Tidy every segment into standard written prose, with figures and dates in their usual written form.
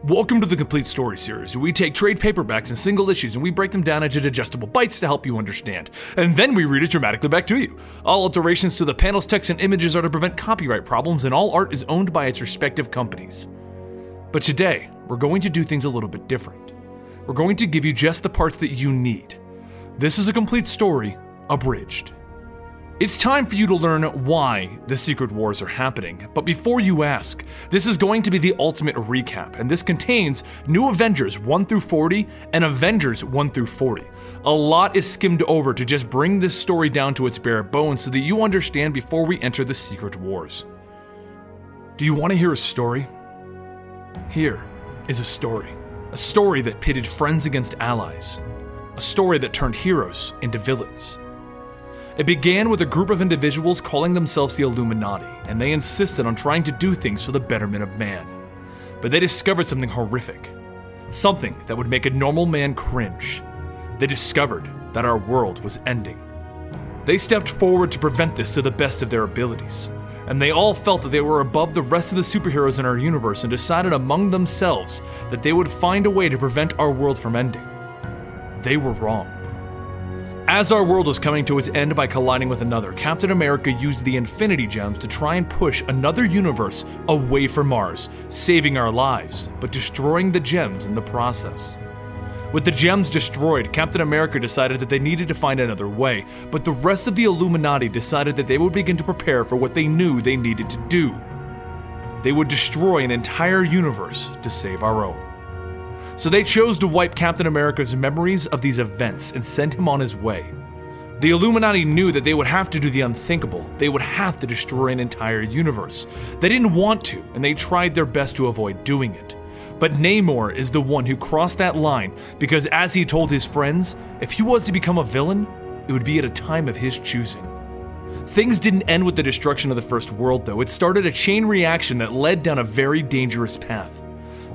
Welcome to the Complete Story series, where we take trade paperbacks and single issues and we break them down into digestible bites to help you understand. And then we read it dramatically back to you. All alterations to the panels, text, and images are to prevent copyright problems, and all art is owned by its respective companies. But today, we're going to do things a little bit different. We're going to give you just the parts that you need. This is a complete story, abridged. It's time for you to learn why the Secret Wars are happening, but before you ask, this is going to be the ultimate recap, and this contains New Avengers 1 through 40 and Avengers 1 through 40. A lot is skimmed over to just bring this story down to its bare bones so that you understand before we enter the Secret Wars. Do you want to hear a story? Here is a story that pitted friends against allies, a story that turned heroes into villains. It began with a group of individuals calling themselves the Illuminati, and they insisted on trying to do things for the betterment of man. But they discovered something horrific. Something that would make a normal man cringe. They discovered that our world was ending. They stepped forward to prevent this to the best of their abilities, and they all felt that they were above the rest of the superheroes in our universe and decided among themselves that they would find a way to prevent our world from ending. They were wrong. As our world was coming to its end by colliding with another, Captain America used the Infinity Gems to try and push another universe away from Mars, saving our lives, but destroying the gems in the process. With the gems destroyed, Captain America decided that they needed to find another way, but the rest of the Illuminati decided that they would begin to prepare for what they knew they needed to do. They would destroy an entire universe to save our own. So they chose to wipe Captain America's memories of these events and send him on his way. The Illuminati knew that they would have to do the unthinkable. They would have to destroy an entire universe. They didn't want to, and they tried their best to avoid doing it. But Namor is the one who crossed that line because, as he told his friends, if he was to become a villain, it would be at a time of his choosing. Things didn't end with the destruction of the First World, though. It started a chain reaction that led down a very dangerous path.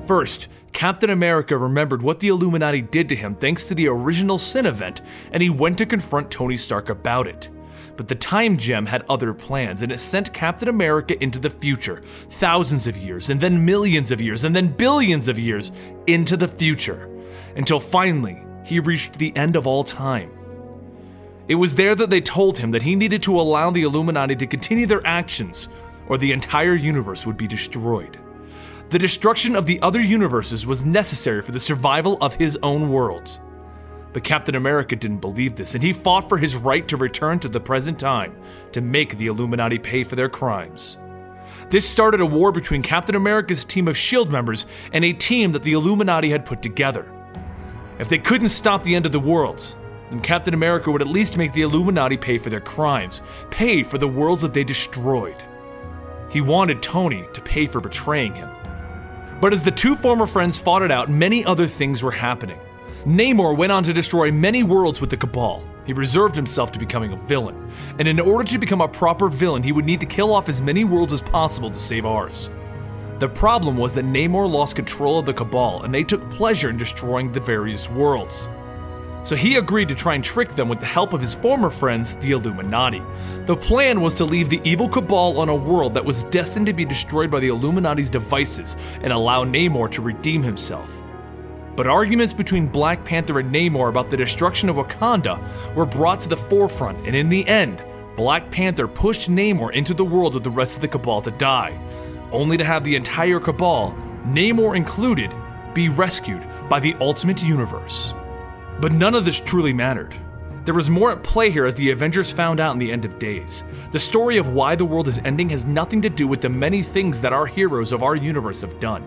First, Captain America remembered what the Illuminati did to him thanks to the original Sin event, and he went to confront Tony Stark about it. But the Time Gem had other plans, and it sent Captain America into the future, thousands of years, and then millions of years, and then billions of years into the future, until finally he reached the end of all time. It was there that they told him that he needed to allow the Illuminati to continue their actions, or the entire universe would be destroyed. The destruction of the other universes was necessary for the survival of his own world. But Captain America didn't believe this, and he fought for his right to return to the present time to make the Illuminati pay for their crimes. This started a war between Captain America's team of S.H.I.E.L.D. members and a team that the Illuminati had put together. If they couldn't stop the end of the world, then Captain America would at least make the Illuminati pay for their crimes, pay for the worlds that they destroyed. He wanted Tony to pay for betraying him. But as the two former friends fought it out, many other things were happening. Namor went on to destroy many worlds with the Cabal. He reserved himself to becoming a villain, and in order to become a proper villain, he would need to kill off as many worlds as possible to save ours. The problem was that Namor lost control of the Cabal, and they took pleasure in destroying the various worlds. So he agreed to try and trick them with the help of his former friends, the Illuminati. The plan was to leave the evil Cabal on a world that was destined to be destroyed by the Illuminati's devices and allow Namor to redeem himself. But arguments between Black Panther and Namor about the destruction of Wakanda were brought to the forefront, and in the end, Black Panther pushed Namor into the world with the rest of the Cabal to die, only to have the entire Cabal, Namor included, be rescued by the Ultimate Universe. But none of this truly mattered. There was more at play here, as the Avengers found out in the end of days. The story of why the world is ending has nothing to do with the many things that our heroes of our universe have done.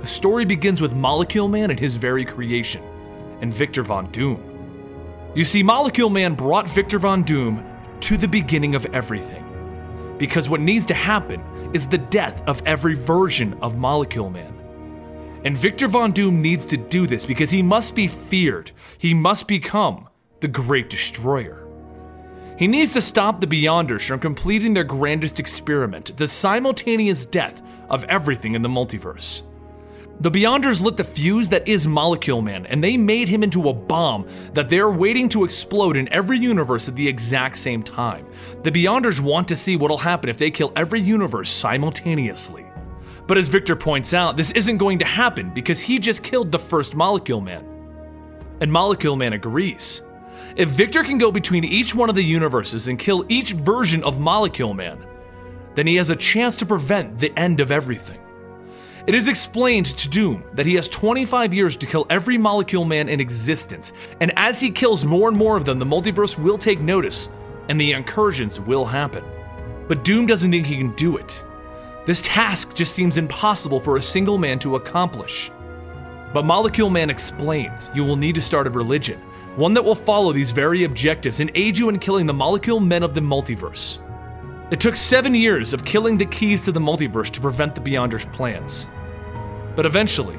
The story begins with Molecule Man and his very creation, and Victor Von Doom. You see, Molecule Man brought Victor Von Doom to the beginning of everything. Because what needs to happen is the death of every version of Molecule Man. And Victor Von Doom needs to do this because he must be feared. He must become the Great Destroyer. He needs to stop the Beyonders from completing their grandest experiment, the simultaneous death of everything in the multiverse. The Beyonders lit the fuse that is Molecule Man, and they made him into a bomb that they're waiting to explode in every universe at the exact same time. The Beyonders want to see what'll happen if they kill every universe simultaneously. But as Victor points out, this isn't going to happen because he just killed the first Molecule Man. And Molecule Man agrees. If Victor can go between each one of the universes and kill each version of Molecule Man, then he has a chance to prevent the end of everything. It is explained to Doom that he has 25 years to kill every Molecule Man in existence, and as he kills more and more of them, the multiverse will take notice, and the incursions will happen. But Doom doesn't think he can do it. This task just seems impossible for a single man to accomplish. But Molecule Man explains you will need to start a religion, one that will follow these very objectives and aid you in killing the Molecule Men of the multiverse. It took 7 years of killing the keys to the multiverse to prevent the Beyonders' plans. But eventually,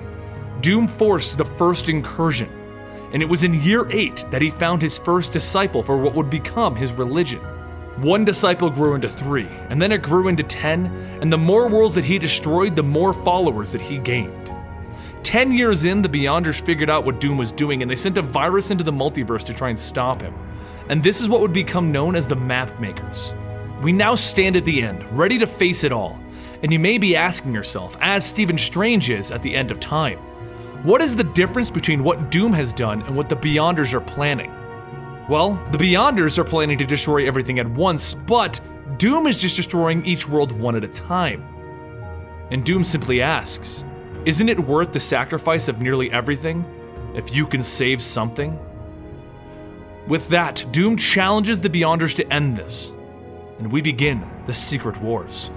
Doom forced the first incursion, and it was in year 8 that he found his first disciple for what would become his religion. One disciple grew into 3, and then it grew into 10, and the more worlds that he destroyed, the more followers that he gained. 10 years in, the Beyonders figured out what Doom was doing, and they sent a virus into the multiverse to try and stop him. And this is what would become known as the Map Makers. We now stand at the end, ready to face it all. And you may be asking yourself, as Stephen Strange is at the end of time, what is the difference between what Doom has done and what the Beyonders are planning? Well, the Beyonders are planning to destroy everything at once, but Doom is just destroying each world one at a time. And Doom simply asks, isn't it worth the sacrifice of nearly everything if you can save something? With that, Doom challenges the Beyonders to end this, and we begin the Secret Wars.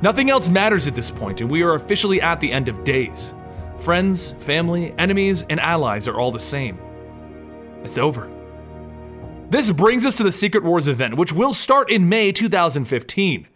Nothing else matters at this point, and we are officially at the end of days. Friends, family, enemies, and allies are all the same. It's over. This brings us to the Secret Wars event, which will start in May 2015.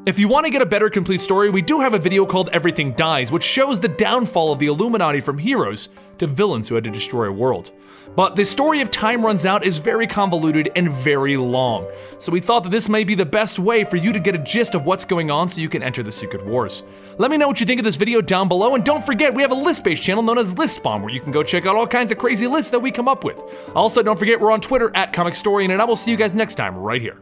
If you want to get a better complete story, we do have a video called Everything Dies, which shows the downfall of the Illuminati from heroes to villains who had to destroy a world. But the story of Time Runs Out is very convoluted and very long, so we thought that this may be the best way for you to get a gist of what's going on so you can enter the Secret Wars. Let me know what you think of this video down below, and don't forget we have a list-based channel known as List Bomb, where you can go check out all kinds of crazy lists that we come up with. Also, don't forget we're on Twitter at Comicstorian, and I will see you guys next time right here.